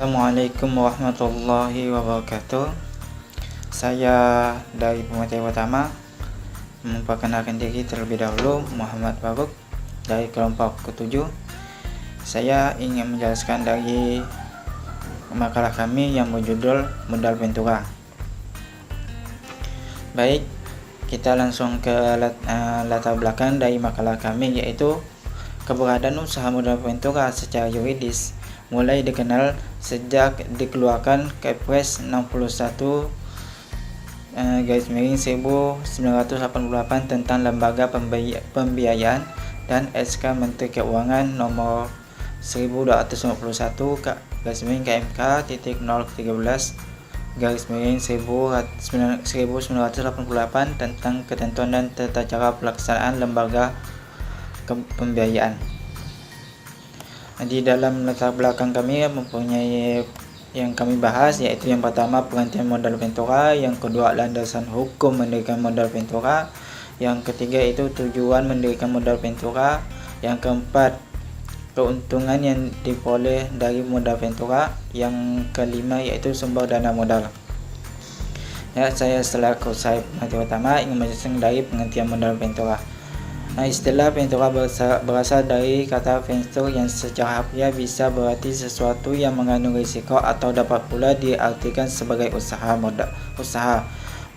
Assalamualaikum warahmatullahi wabarakatuh. Saya dari pemateri pertama memperkenalkan diri terlebih dahulu, Muhammad Faruk dari kelompok ke-7. Saya ingin menjelaskan dari makalah kami yang berjudul Modal Ventura. Baik, kita langsung ke latar belakang dari makalah kami, yaitu keberadaan usaha modal Ventura secara yuridis mulai dikenal sejak dikeluarkan Kepres 61 1988 tentang Lembaga Pembiayaan dan SK Menteri Keuangan nomor 1251 KMK titik 013 1988 tentang ketentuan dan tata cara pelaksanaan lembaga pembiayaan. Di dalam latar belakang kami mempunyai yang kami bahas, yaitu yang pertama pengertian modal Ventura, yang kedua landasan hukum mendirikan modal Ventura, yang ketiga itu tujuan mendirikan modal Ventura, yang keempat keuntungan yang diperoleh dari modal Ventura, yang kelima yaitu sumber dana modal. Saya selaku materi pertama ingin menjelaskan dari pengertian modal Ventura. Istilah Ventura berasal dari kata venture yang secara harfiah bisa berarti sesuatu yang mengandung risiko atau dapat pula diartikan sebagai usaha.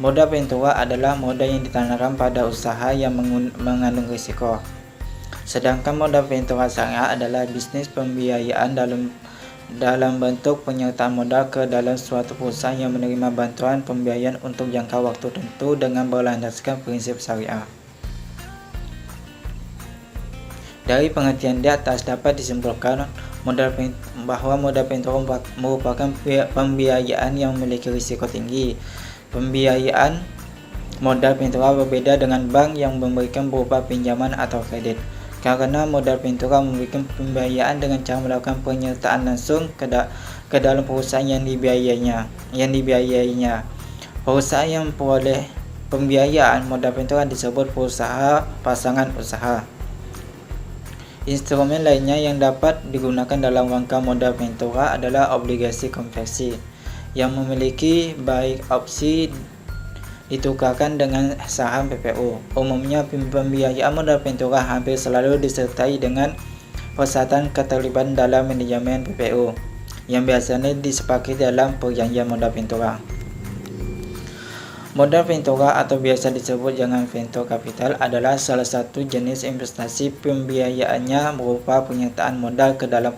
Modal Ventura adalah modal yang ditanamkan pada usaha yang mengandung risiko. Sedangkan modal Ventura syariah adalah bisnis pembiayaan dalam bentuk penyertaan modal ke dalam suatu perusahaan yang menerima bantuan pembiayaan untuk jangka waktu tertentu dengan berlandaskan prinsip syariah. Dari pengertian di atas dapat disimpulkan bahwa modal Ventura merupakan pembiayaan yang memiliki risiko tinggi. Pembiayaan modal Ventura berbeda dengan bank yang memberikan berupa pinjaman atau kredit, karena modal Ventura memberikan pembiayaan dengan cara melakukan penyertaan langsung ke dalam perusahaan yang dibiayainya. Perusahaan yang memperoleh pembiayaan modal Ventura disebut perusahaan pasangan usaha. Instrumen lainnya yang dapat digunakan dalam rangka modal Ventura adalah obligasi konversi, yang memiliki baik opsi ditukarkan dengan saham PPU. Umumnya pembiayaan modal Ventura hampir selalu disertai dengan persyaratan keterlibatan dalam manajemen PPU, yang biasanya disepakati dalam perjanjian modal Ventura. Modal Ventura atau biasa disebut dengan venture capital adalah salah satu jenis investasi. Pembiayaannya berupa penyertaan modal ke dalam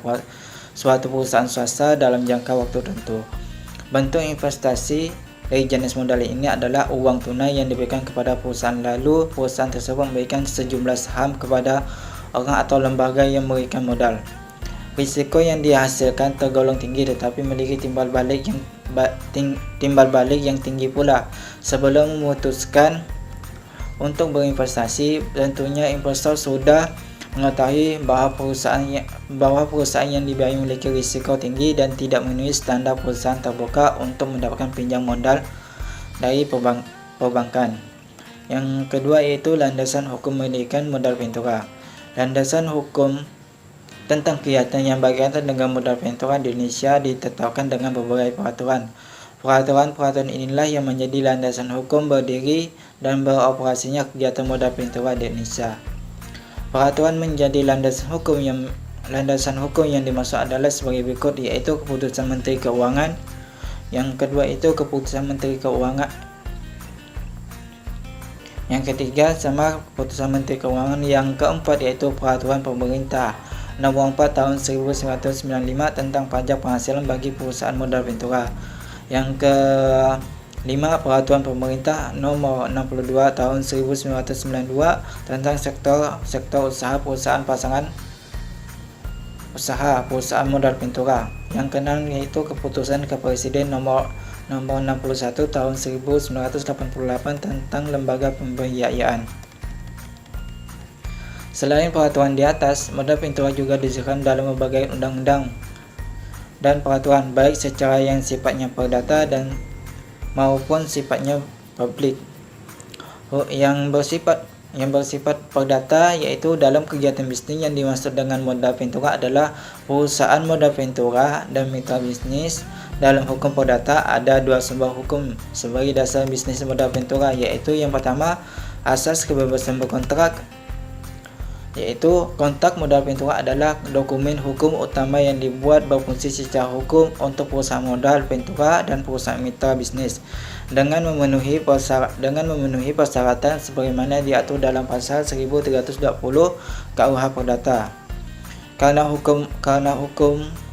suatu perusahaan swasta dalam jangka waktu tertentu. Bentuk investasi dari jenis modal ini adalah uang tunai yang diberikan kepada perusahaan, lalu perusahaan tersebut memberikan sejumlah saham kepada orang atau lembaga yang memberikan modal. Risiko yang dihasilkan tergolong tinggi, tetapi memiliki timbal balik yang tinggi pula. Sebelum memutuskan untuk berinvestasi, tentunya investor sudah mengetahui bahwa perusahaan yang dibiayai memiliki risiko tinggi dan tidak memenuhi standar perusahaan terbuka untuk mendapatkan pinjam modal dari perbankan. Yang kedua yaitu landasan hukum mendirikan modal Ventura. Landasan hukum tentang kegiatan yang berkaitan dengan modal Ventura di Indonesia ditetapkan dengan berbagai peraturan. Peraturan inilah yang menjadi landasan hukum berdiri dan beroperasinya kegiatan modal Ventura di Indonesia. Peraturan menjadi landasan hukum yang dimaksud adalah sebagai berikut, yaitu keputusan Menteri Keuangan. Yang kedua itu keputusan Menteri Keuangan. Yang ketiga sama keputusan Menteri Keuangan. Yang keempat yaitu peraturan pemerintah nomor 4 tahun 1995 tentang pajak penghasilan bagi perusahaan modal Ventura. Yang kelima peraturan pemerintah nomor 62 tahun 1992 tentang sektor usaha perusahaan modal Ventura. Yang keenam yaitu keputusan Presiden nomor 61 tahun 1988 tentang lembaga pembiayaan. Selain peraturan di atas, modal Ventura juga disebutkan dalam berbagai undang-undang dan peraturan, baik secara yang sifatnya perdata dan maupun sifatnya publik. Yang bersifat yang bersifat perdata, yaitu dalam kegiatan bisnis yang dimaksud dengan modal ventura adalah perusahaan modal ventura dan mitra bisnis. Dalam hukum perdata ada dua sumber hukum sebagai dasar bisnis modal ventura, yaitu yang pertama asas kebebasan berkontrak, yaitu kontrak modal ventura adalah dokumen hukum utama yang dibuat berfungsi secara hukum untuk perusahaan modal ventura dan perusahaan mitra bisnis dengan memenuhi persyaratan sebagaimana diatur dalam pasal 1320 KUH Perdata. Karena hukum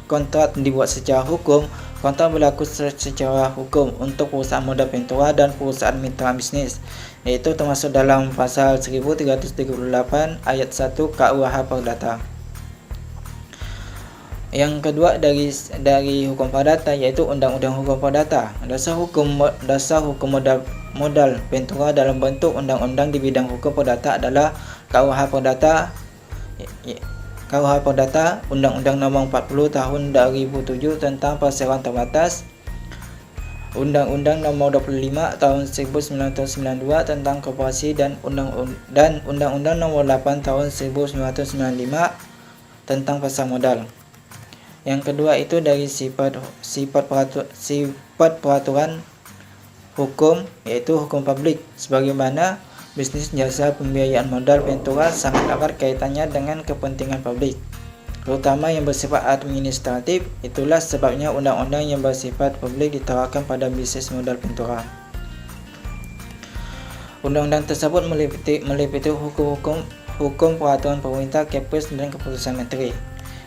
kontrak dibuat secara hukum, kontrak berlaku secara hukum untuk perusahaan modal ventura dan perusahaan mitra bisnis, yaitu termasuk dalam pasal 1338 ayat 1 KUH Perdata. Yang kedua dari hukum perdata yaitu Undang-Undang Hukum Perdata. Dasar hukum modal ventura dalam bentuk undang-undang di bidang hukum perdata adalah KUH Perdata, Undang-Undang Nomor 40 Tahun 2007 tentang Perseroan Terbatas, Undang-Undang Nomor 25 Tahun 1992 tentang Koperasi dan Undang-Undang Nomor 8 Tahun 1995 tentang pasar modal. Yang kedua itu dari sifat peraturan hukum, yaitu hukum publik. Sebagaimana bisnis jasa pembiayaan modal ventura sangat erat kaitannya dengan kepentingan publik, terutama yang bersifat administratif. Itulah sebabnya undang-undang yang bersifat publik diterapkan pada bisnis modal ventura. Undang-undang tersebut meliputi hukum peraturan pemerintah, Kepres dan keputusan menteri.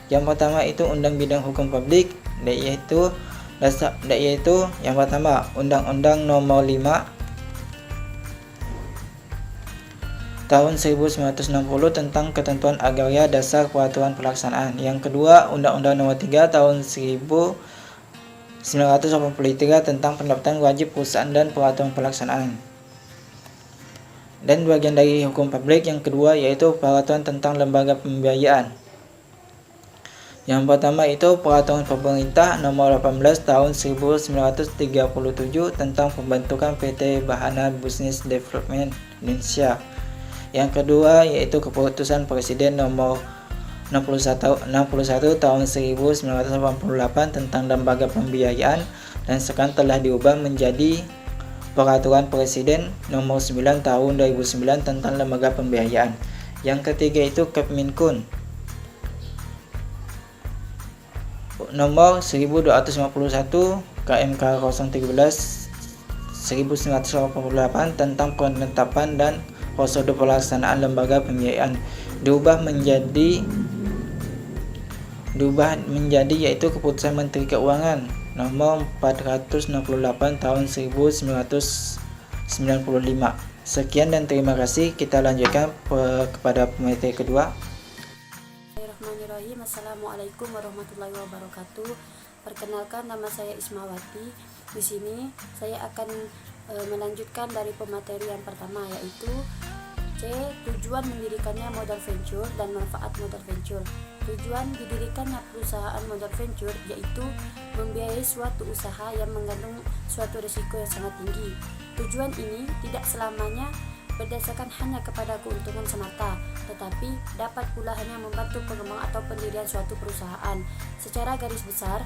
Yang pertama itu undang bidang hukum publik, yaitu yang pertama Undang-Undang Nomor 5 Tahun 1960 tentang Ketentuan Agraria Dasar Peraturan Pelaksanaan. Yang kedua, Undang-Undang Nomor 3 Tahun 1983 tentang Pendaftaran Wajib Perusahaan dan Peraturan Pelaksanaan. Dan bagian dari hukum publik yang kedua yaitu Peraturan tentang Lembaga Pembiayaan. Yang pertama itu Peraturan Pemerintah Nomor 18 Tahun 1937 tentang Pembentukan PT Bahana Business Development Indonesia. Yang kedua yaitu Keputusan Presiden Nomor 61 Tahun 1988 tentang Lembaga Pembiayaan, dan sekarang telah diubah menjadi Peraturan Presiden Nomor 9 Tahun 2009 tentang Lembaga Pembiayaan. Yang ketiga itu Kepminkun Nomor 1251 KMK 013 1988 tentang penetapan dan prosedur pelaksanaan lembaga pembiayaan, diubah menjadi yaitu Keputusan Menteri Keuangan Nomor 468 Tahun 1995. Sekian dan terima kasih. Kita lanjutkan kepada pemateri kedua. Bismillahirrahmanirrahim. Assalamualaikum warahmatullahi wabarakatuh. Perkenalkan, nama saya Ismawati. Di sini saya akan melanjutkan dari pemateri yang pertama, yaitu C. Tujuan mendirikannya modal venture dan manfaat modal venture. Tujuan didirikannya perusahaan modal venture yaitu membiayai suatu usaha yang mengandung suatu risiko yang sangat tinggi. Tujuan ini tidak selamanya berdasarkan hanya kepada keuntungan semata, tetapi dapat pula hanya membantu pengembangan atau pendirian suatu perusahaan. Secara garis besar,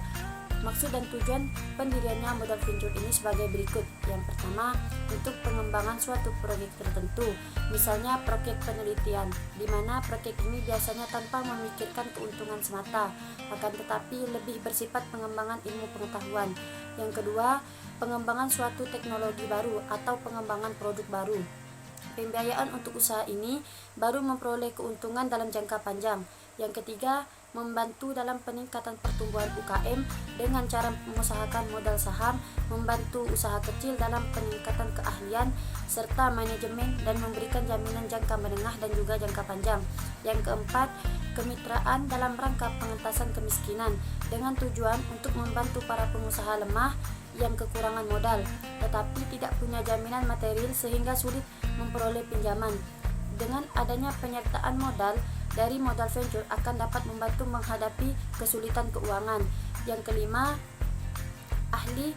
maksud dan tujuan pendiriannya modal venture ini sebagai berikut. Yang pertama, untuk pengembangan suatu proyek tertentu, misalnya proyek penelitian, di mana proyek ini biasanya tanpa memikirkan keuntungan semata, akan tetapi lebih bersifat pengembangan ilmu pengetahuan. Yang kedua, pengembangan suatu teknologi baru atau pengembangan produk baru. Pembiayaan untuk usaha ini baru memperoleh keuntungan dalam jangka panjang. Yang ketiga, membantu dalam peningkatan pertumbuhan UKM dengan cara mengusahakan modal saham, membantu usaha kecil dalam peningkatan keahlian serta manajemen, dan memberikan jaminan jangka menengah dan juga jangka panjang. Yang keempat, kemitraan dalam rangka pengentasan kemiskinan dengan tujuan untuk membantu para pengusaha lemah yang kekurangan modal tetapi tidak punya jaminan material sehingga sulit memperoleh pinjaman. Dengan adanya penyertaan modal dari modal venture akan dapat membantu menghadapi kesulitan keuangan. Yang kelima, ahli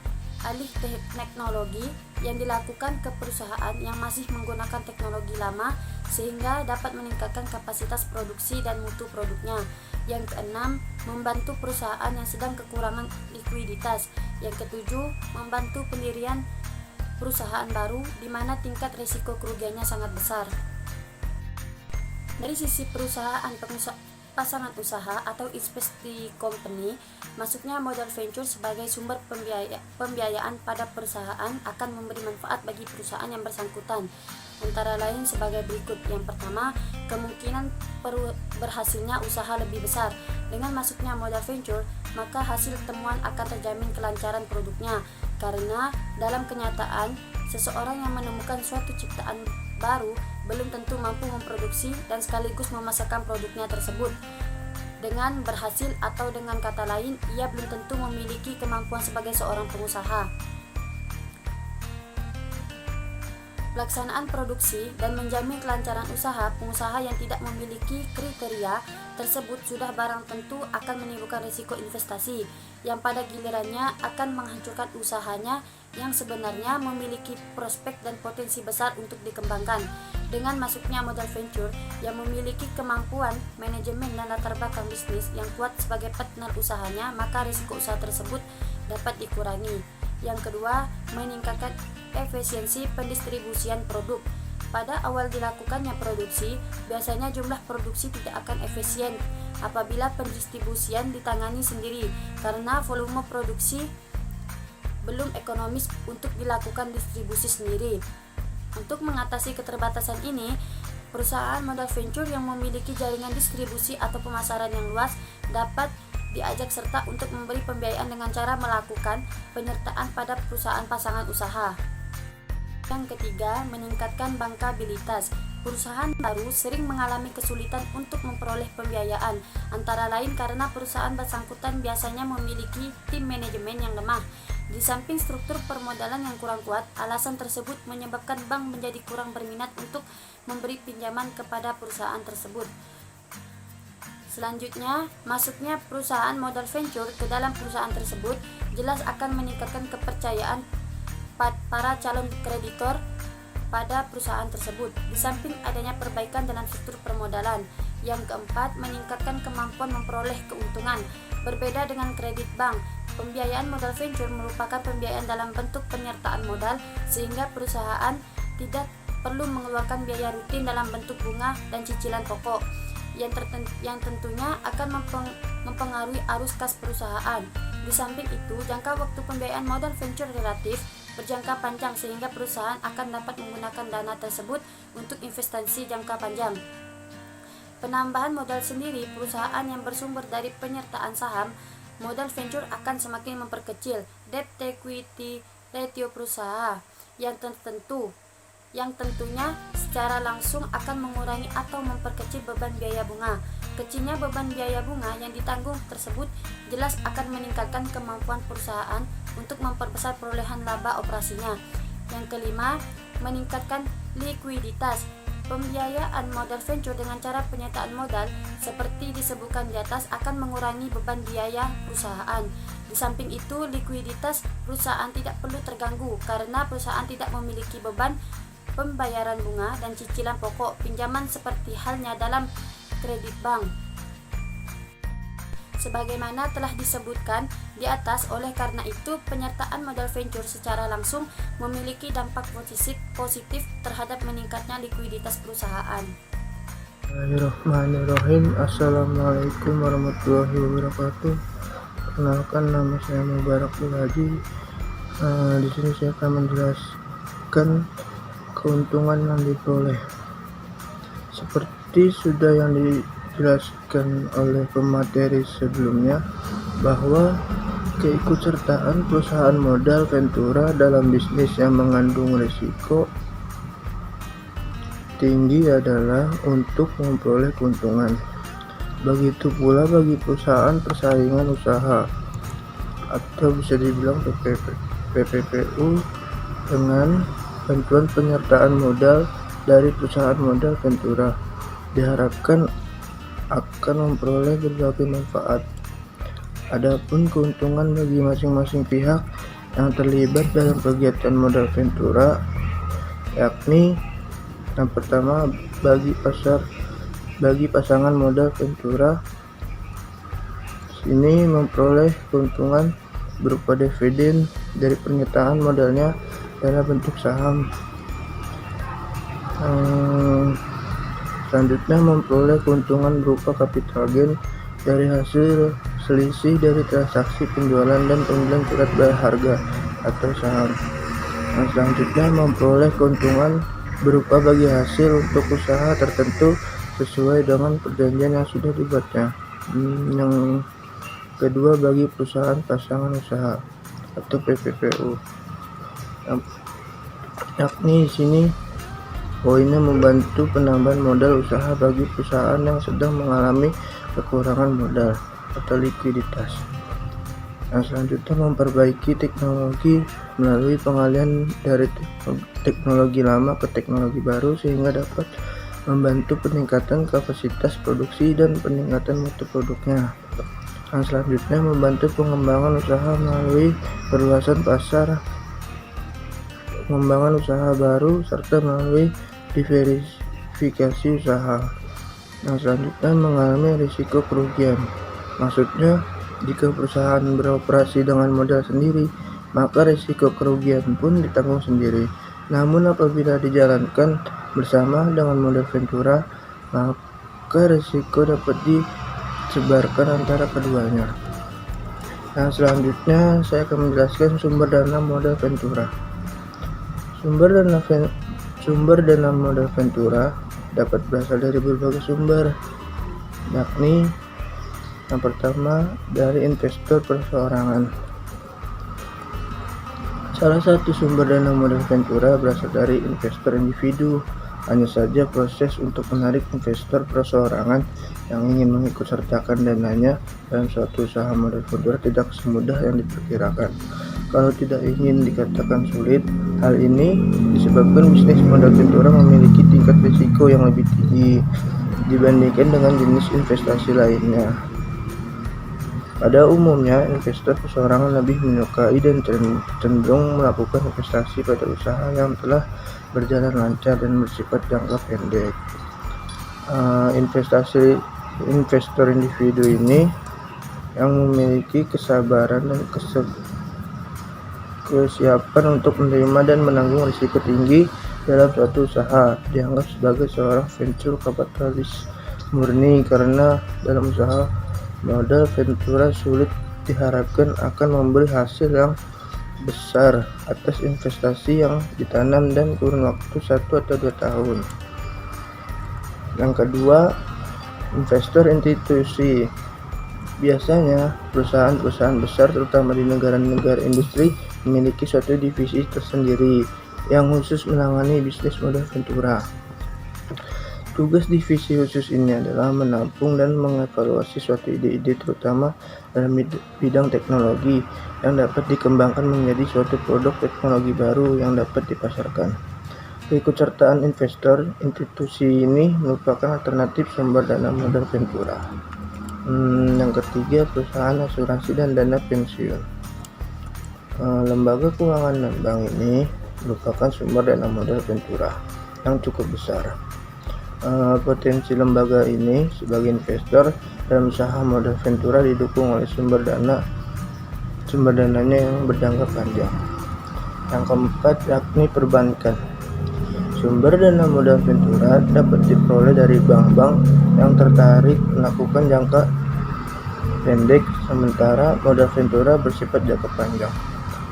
alih teknologi yang dilakukan ke perusahaan yang masih menggunakan teknologi lama sehingga dapat meningkatkan kapasitas produksi dan mutu produknya. Yang keenam, membantu perusahaan yang sedang kekurangan likuiditas. Yang ketujuh, membantu pendirian perusahaan baru di mana tingkat risiko kerugiannya sangat besar. Dari sisi perusahaan pasangan usaha atau investee company, masuknya modal venture sebagai sumber pembiayaan pada perusahaan akan memberi manfaat bagi perusahaan yang bersangkutan, antara lain sebagai berikut. Yang pertama, kemungkinan berhasilnya usaha lebih besar. Dengan masuknya modal venture, maka hasil temuan akan terjamin kelancaran produknya, karena dalam kenyataan seseorang yang menemukan suatu ciptaan baru belum tentu mampu memproduksi dan sekaligus memasarkan produknya tersebut dengan berhasil, atau dengan kata lain, ia belum tentu memiliki kemampuan sebagai seorang pengusaha. Pelaksanaan produksi dan menjamin kelancaran usaha. Pengusaha yang tidak memiliki kriteria tersebut sudah barang tentu akan menimbulkan risiko investasi yang pada gilirannya akan menghancurkan usahanya yang sebenarnya memiliki prospek dan potensi besar untuk dikembangkan. Dengan masuknya modal venture yang memiliki kemampuan manajemen dan latar belakang bisnis yang kuat sebagai partner usahanya, maka risiko usaha tersebut dapat dikurangi. Yang kedua, meningkatkan efisiensi pendistribusian produk. Pada awal dilakukannya produksi, biasanya jumlah produksi tidak akan efisien apabila pendistribusian ditangani sendiri, karena volume produksi belum ekonomis untuk dilakukan distribusi sendiri. Untuk mengatasi keterbatasan ini, perusahaan modal venture yang memiliki jaringan distribusi atau pemasaran yang luas dapat diajak serta untuk memberi pembiayaan dengan cara melakukan penyertaan pada perusahaan pasangan usaha. Yang ketiga, meningkatkan bankabilitas. Perusahaan baru sering mengalami kesulitan untuk memperoleh pembiayaan, antara lain karena perusahaan bersangkutan biasanya memiliki tim manajemen yang lemah. Di samping struktur permodalan yang kurang kuat, alasan tersebut menyebabkan bank menjadi kurang berminat untuk memberi pinjaman kepada perusahaan tersebut. Selanjutnya, masuknya perusahaan modal venture ke dalam perusahaan tersebut jelas akan meningkatkan kepercayaan para calon kreditor pada perusahaan tersebut, di samping adanya perbaikan dalam struktur permodalan. Yang keempat, meningkatkan kemampuan memperoleh keuntungan. Berbeda dengan kredit bank, pembiayaan modal venture merupakan pembiayaan dalam bentuk penyertaan modal, sehingga perusahaan tidak perlu mengeluarkan biaya rutin dalam bentuk bunga dan cicilan pokok yang tentunya akan mempengaruhi arus kas perusahaan. Di samping itu, jangka waktu pembiayaan modal venture relatif berjangka panjang, sehingga perusahaan akan dapat menggunakan dana tersebut untuk investasi jangka panjang. Penambahan modal sendiri perusahaan yang bersumber dari penyertaan saham modal venture akan semakin memperkecil debt equity ratio perusahaan yang tentunya secara langsung akan mengurangi atau memperkecil beban biaya bunga. Kecilnya beban biaya bunga yang ditanggung tersebut jelas akan meningkatkan kemampuan perusahaan untuk memperbesar perolehan laba operasinya. Yang kelima, meningkatkan likuiditas. Pembiayaan modal venture dengan cara penyertaan modal seperti disebutkan di atas akan mengurangi beban biaya perusahaan. Di samping itu, likuiditas perusahaan tidak perlu terganggu karena perusahaan tidak memiliki beban pembayaran bunga dan cicilan pokok pinjaman seperti halnya dalam kredit bank. Sebagaimana telah disebutkan di atas, oleh karena itu penyertaan modal venture secara langsung memiliki dampak positif terhadap meningkatnya likuiditas perusahaan. Bismillahirrahmanirrahim. Assalamualaikum warahmatullahi wabarakatuh. Perkenalkan, nama saya Mubarak Haji. Di sini saya akan menjelaskan keuntungan yang diperoleh. Seperti sudah yang dijelaskan oleh pemateri sebelumnya, bahwa keikutsertaan perusahaan modal ventura dalam bisnis yang mengandung risiko tinggi adalah untuk memperoleh keuntungan. Begitu pula bagi perusahaan persaingan usaha atau bisa dibilang PPPU dengan bantuan penyertaan modal dari perusahaan modal ventura diharapkan akan memperoleh berbagai manfaat. Adapun keuntungan bagi masing-masing pihak yang terlibat dalam kegiatan modal Ventura, yakni yang pertama bagi pasangan modal Ventura ini memperoleh keuntungan berupa dividen dari pernyataan modalnya dalam bentuk saham. Selanjutnya memperoleh keuntungan berupa capital gain dari hasil selisih dari transaksi penjualan dan pembelian surat berharga atau saham. Selanjutnya memperoleh keuntungan berupa bagi hasil untuk usaha tertentu sesuai dengan perjanjian yang sudah dibuatnya. Yang kedua bagi perusahaan pasangan usaha atau PPPU, yakni di sini poinnya membantu penambahan modal usaha bagi perusahaan yang sedang mengalami kekurangan modal atau likuiditas. Yang selanjutnya memperbaiki teknologi melalui pengalihan dari teknologi lama ke teknologi baru sehingga dapat membantu peningkatan kapasitas produksi dan peningkatan mutu produknya. Yang selanjutnya membantu pengembangan usaha melalui perluasan pasar, pengembangan usaha baru, serta melalui diversifikasi usaha. Yang selanjutnya mengalami risiko kerugian. Maksudnya, jika perusahaan beroperasi dengan modal sendiri, maka risiko kerugian pun ditanggung sendiri. Namun apabila dijalankan bersama dengan modal Ventura, maka risiko dapat disebarkan antara keduanya. Yang selanjutnya saya akan menjelaskan sumber dana modal Ventura. Sumber dana modal Ventura dapat berasal dari berbagai sumber, yakni yang pertama dari investor perseorangan. Salah satu sumber dana modal Ventura berasal dari investor individu. Hanya saja proses untuk menarik investor perseorangan yang ingin mengikutsertakan dananya dalam suatu usaha modal Ventura tidak semudah yang diperkirakan. Kalau tidak ingin dikatakan sulit, hal ini disebabkan bisnis modal Ventura memiliki tingkat risiko yang lebih tinggi dibandingkan dengan jenis investasi lainnya. Pada umumnya, investor perseorangan lebih menyukai dan cenderung melakukan investasi pada usaha yang telah berjalan lancar dan bersifat jangka pendek. Investor individu ini yang memiliki kesabaran dan kesiapan untuk menerima dan menanggung risiko tinggi dalam suatu usaha dianggap sebagai seorang venture kapitalis murni, karena dalam usaha modal Ventura sulit diharapkan akan memberi hasil yang besar atas investasi yang ditanam dan kurun waktu 1 atau 2 tahun. Yang kedua, investor institusi. Biasanya perusahaan-perusahaan besar terutama di negara-negara industri memiliki suatu divisi tersendiri yang khusus menangani bisnis modal Ventura. Tugas divisi khusus ini adalah menampung dan mengevaluasi suatu ide-ide terutama dalam bidang teknologi yang dapat dikembangkan menjadi suatu produk teknologi baru yang dapat dipasarkan. Keikutsertaan investor institusi ini merupakan alternatif sumber dana modal Ventura. Yang ketiga, perusahaan asuransi dan dana pensiun. Lembaga keuangan dan bank ini merupakan sumber dana modal Ventura yang cukup besar. Potensi lembaga ini sebagai investor dalam usaha modal Ventura didukung oleh sumber dananya yang berjangka panjang. Yang keempat, yakni perbankan. Sumber dana modal Ventura dapat diperoleh dari bank-bank yang tertarik melakukan jangka pendek, sementara modal Ventura bersifat jangka panjang.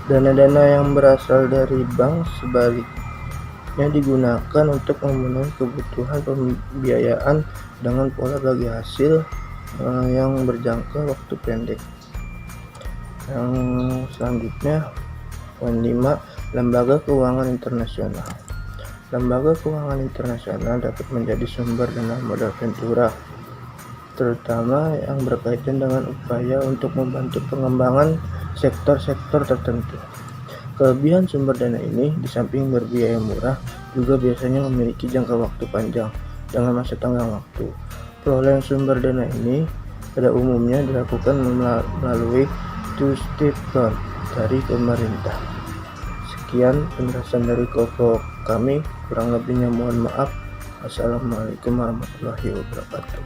Dana-dana yang berasal dari bank sebaliknya digunakan untuk memenuhi kebutuhan pembiayaan dengan pola bagi hasil yang berjangka waktu pendek. Yang selanjutnya, poin 5, lembaga keuangan internasional. Lembaga keuangan internasional dapat menjadi sumber dana modal Ventura, terutama yang berkaitan dengan upaya untuk membantu pengembangan sektor-sektor tertentu. Kelebihan sumber dana ini, di samping berbiaya murah, juga biasanya memiliki jangka waktu panjang dengan masa tenggang waktu. Perolehan sumber dana ini pada umumnya dilakukan melalui two-step loan dari pemerintah. Sekian penjelasan dari kelompok kami, kurang lebihnya mohon maaf. Assalamualaikum warahmatullahi wabarakatuh.